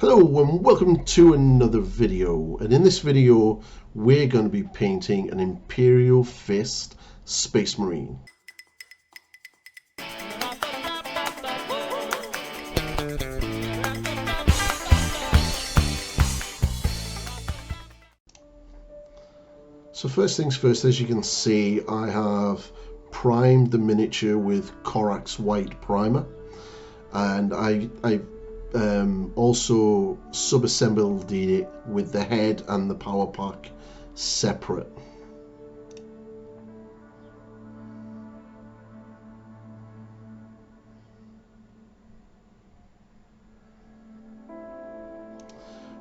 Hello and welcome to another video, and in this video we're going to be painting an Imperial Fist Space Marine. So first things first, as you can see, I have primed the miniature with Corax White primer, and I also sub-assembled it with the head and the power pack separate.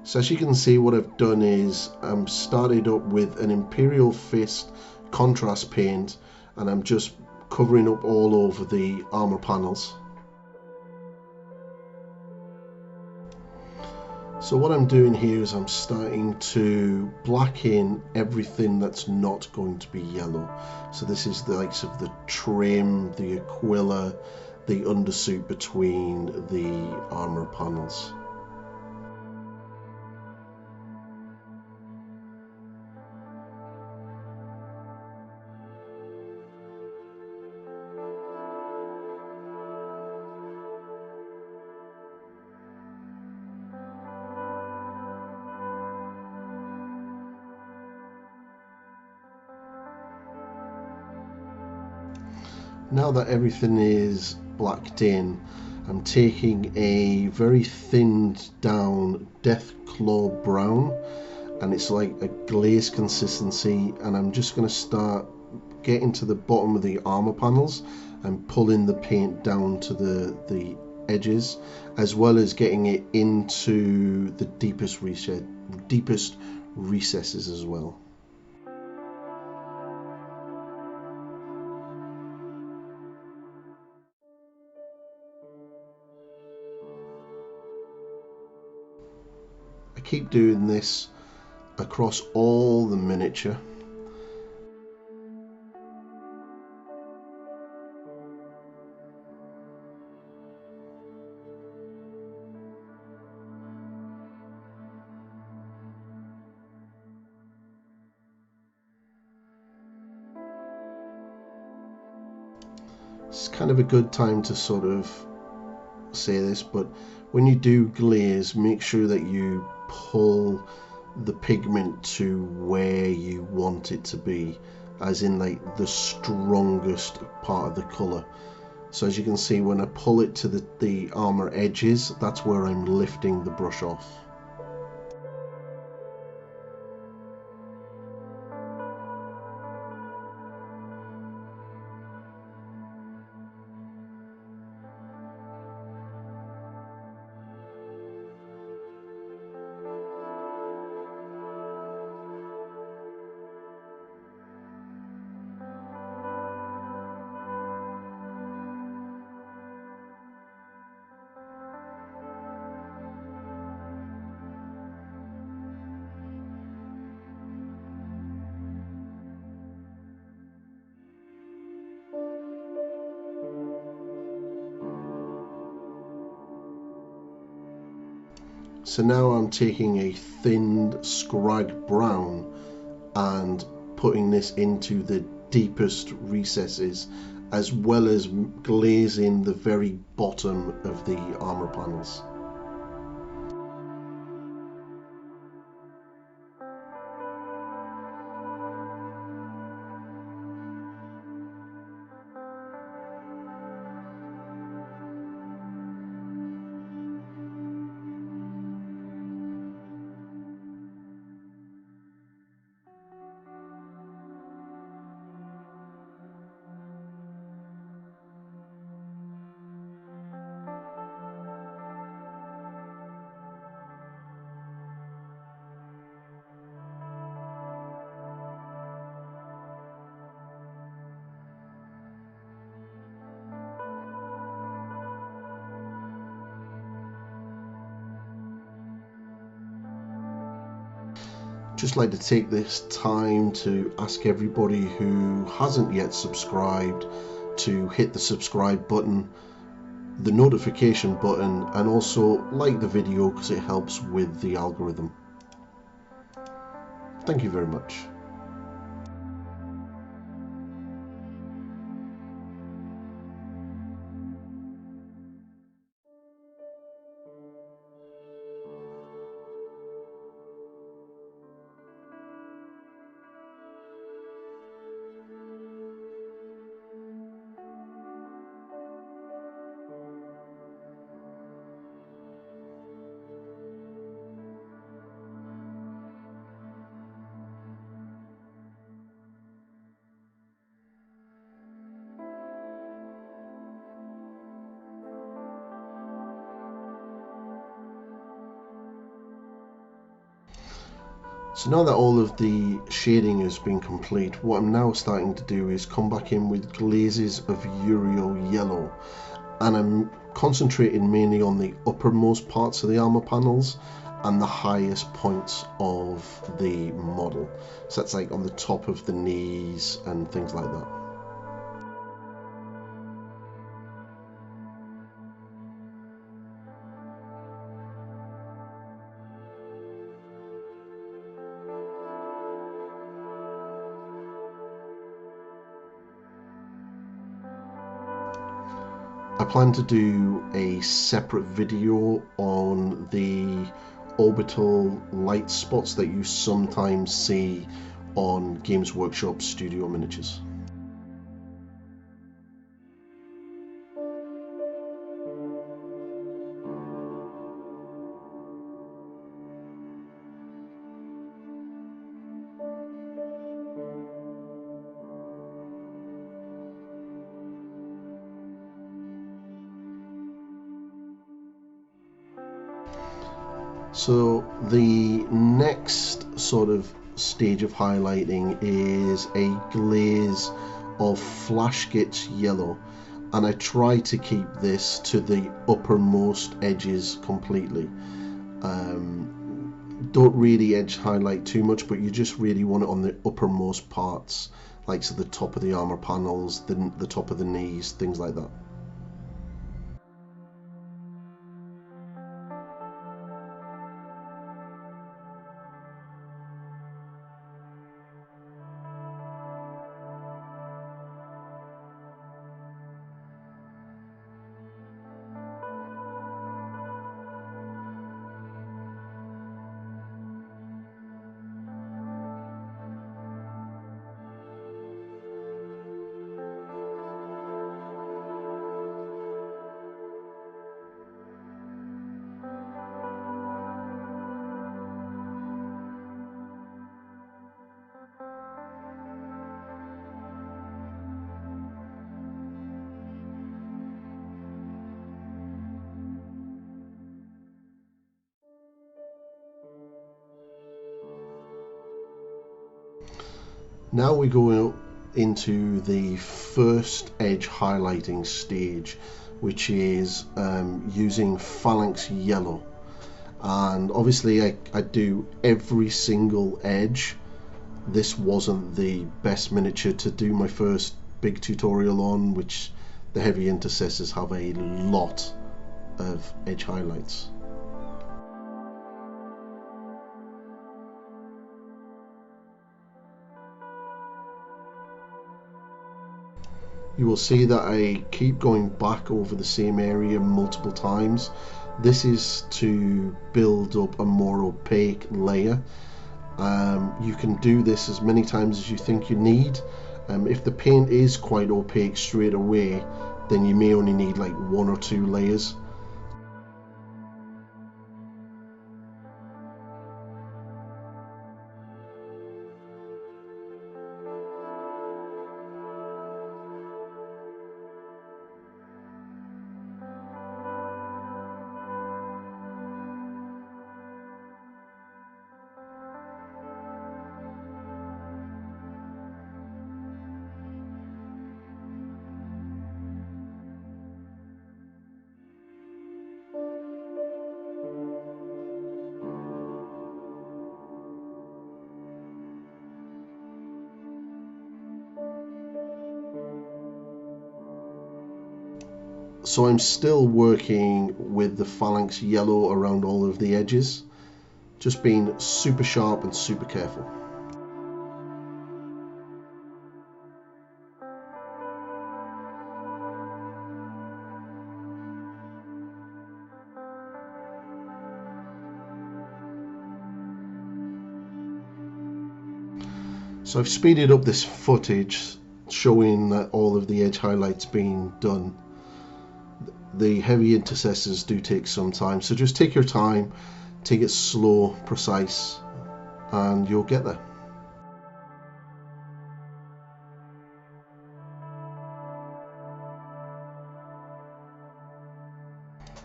So as you can see, what I've done is I'm started up with an Imperial Fist contrast paint, and I'm just covering up all over the armor panels. So what I'm doing here is I'm starting to black in everything that's not going to be yellow. So this is the likes of the trim, the aquila, the undersuit between the armor panels. Now that everything is blacked in, I'm taking a very thinned down Deathclaw brown, and it's like a glaze consistency, and I'm just going to start getting to the bottom of the armor panels and pulling the paint down to the edges, as well as getting it into the deepest recesses as well. I keep doing this across all the miniature. It's kind of a good time to sort of say this, but when you do glaze, make sure that you pull the pigment to where you want it to be, as in like the strongest part of the color. So as you can see, when I pull it to the armor edges, that's where I'm lifting the brush off. So now I'm taking a thinned scrag brown and putting this into the deepest recesses, as well as glazing the very bottom of the armor panels. Just like to take this time to ask everybody who hasn't yet subscribed to hit the subscribe button, the notification button, and also like the video because it helps with the algorithm. Thank you very much. So now that all of the shading has been complete, what I'm now starting to do is come back in with glazes of Uriel yellow, and I'm concentrating mainly on the uppermost parts of the armor panels and the highest points of the model. So that's like on the top of the knees and things like that. I plan to do a separate video on the orbital light spots that you sometimes see on Games Workshop Studio Miniatures. So the next sort of stage of highlighting is a glaze of Flashgit's yellow, and I try to keep this to the uppermost edges completely. Don't really edge highlight too much, but you just really want it on the uppermost parts, like so the top of the armor panels, the top of the knees, things like that. Now we go into the first edge highlighting stage, which is using Phalanx yellow, and obviously I do every single edge. This wasn't the best miniature to do my first big tutorial on, which the heavy intercessors have a lot of edge highlights. You will see that I keep going back over the same area multiple times. This is to build up a more opaque layer. You can do this as many times as you think you need. If the paint is quite opaque straight away, then you may only need like 1 or 2 layers. So I'm still working with the phalanx yellow around all of the edges, just being super sharp and super careful. So I've speeded up this footage showing that all of the edge highlights being done. The heavy intercessors do take some time, so just take your time, take it slow, precise, and you'll get there.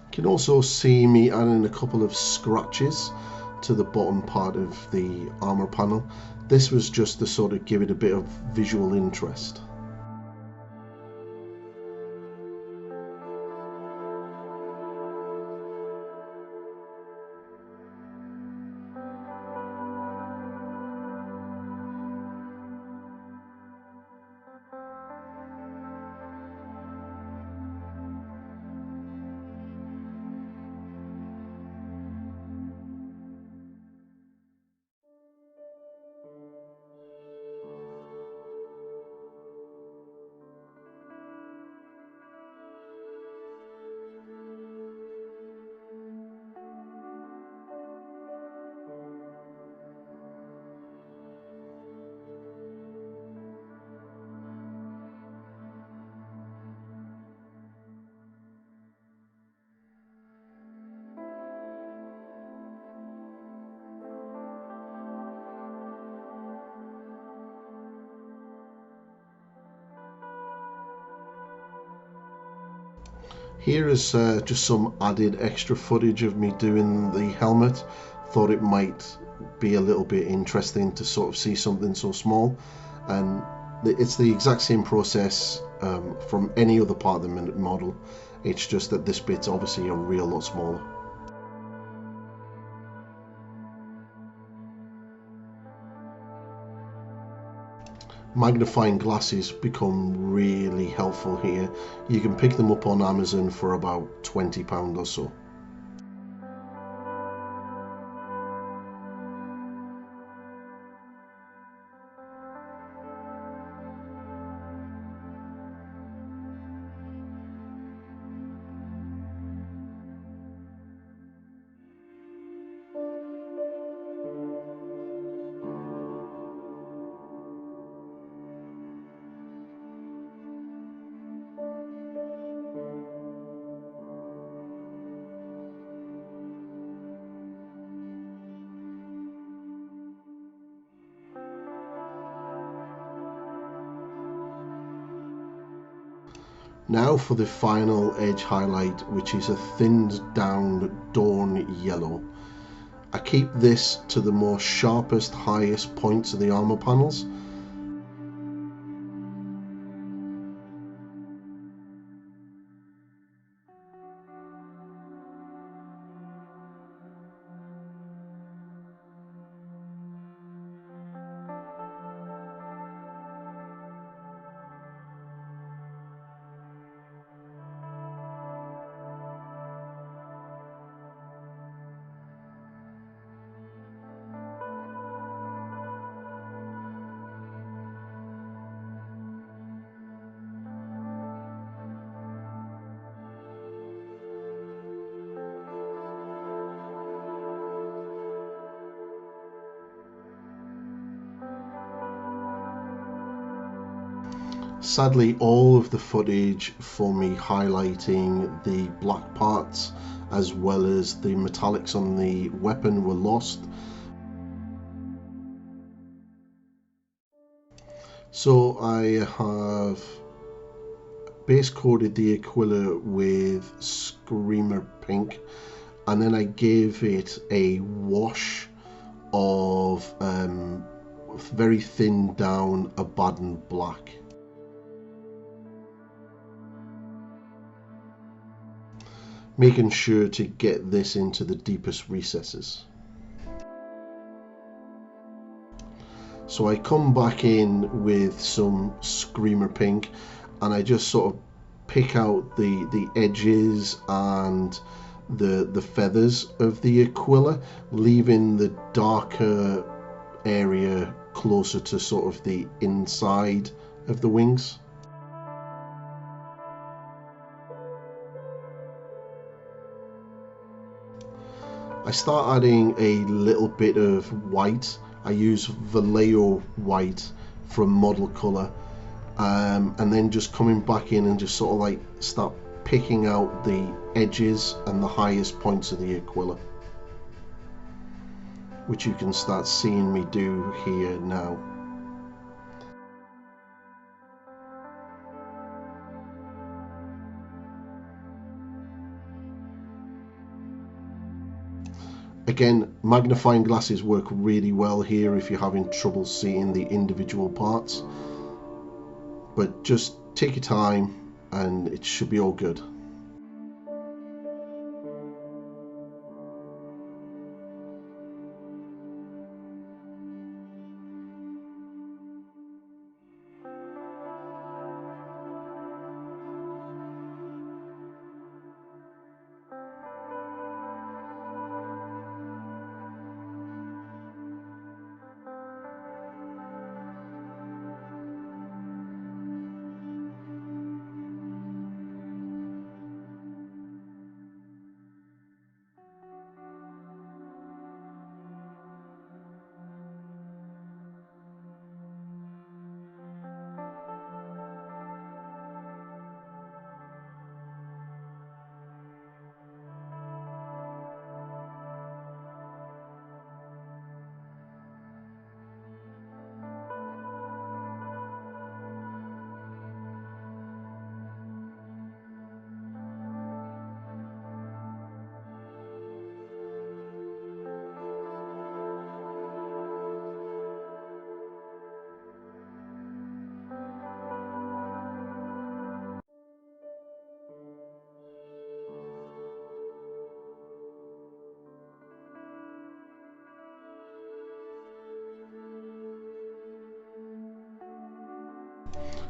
You can also see me adding a couple of scratches to the bottom part of the armor panel. This was just to sort of give it a bit of visual interest. Here is just some added extra footage of me doing the helmet. Thought it might be a little bit interesting to sort of see something so small, and it's the exact same process from any other part of the model. It's just that this bit's obviously a real lot smaller. Magnifying glasses become really helpful here. You can pick them up on Amazon for about £20 or so. Now for the final edge highlight, which is a thinned down dawn yellow. I keep this to the more sharpest, highest points of the armor panels. Sadly, all of the footage for me highlighting the black parts as well as the metallics on the weapon were lost. So I have base coated the Aquila with Screamer Pink, and then I gave it a wash of very thin down Abaddon Black. Making sure to get this into the deepest recesses. So I come back in with some Screamer Pink and I just sort of pick out the edges and the feathers of the Aquila, leaving the darker area closer to sort of the inside of the wings. I start adding a little bit of white. I use Vallejo white from Model Color, and then just coming back in and just sort of like start picking out the edges and the highest points of the Aquila, which you can start seeing me do here now. Again, magnifying glasses work really well here if you're having trouble seeing the individual parts, but just take your time and it should be all good.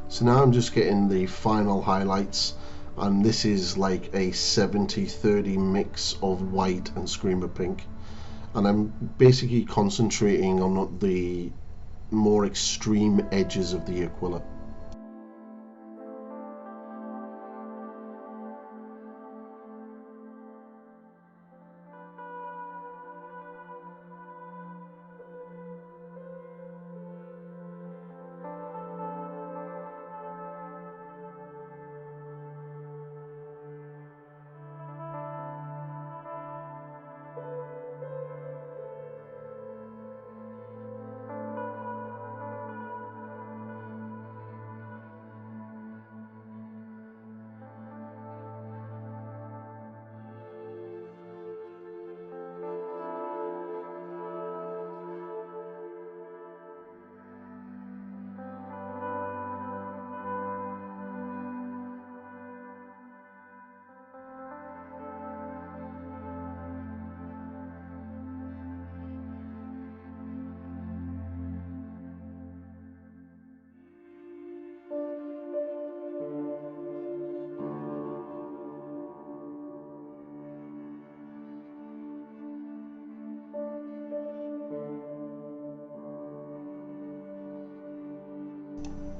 So now I'm just getting the final highlights, and this is like a 70-30 mix of white and Screamer Pink, and I'm basically concentrating on the more extreme edges of the Aquila.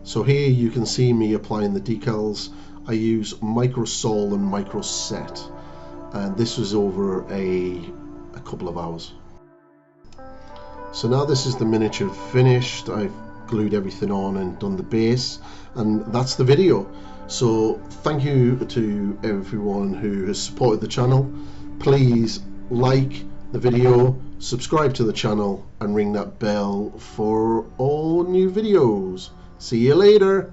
So here you can see me applying the decals. I use micro sol and micro set, and this was over a couple of hours. So now this is the miniature finished. I've glued everything on and done the base, and that's the video. So thank you to everyone who has supported the channel. Please like the video, subscribe to the channel, and ring that bell for all new videos. See you later.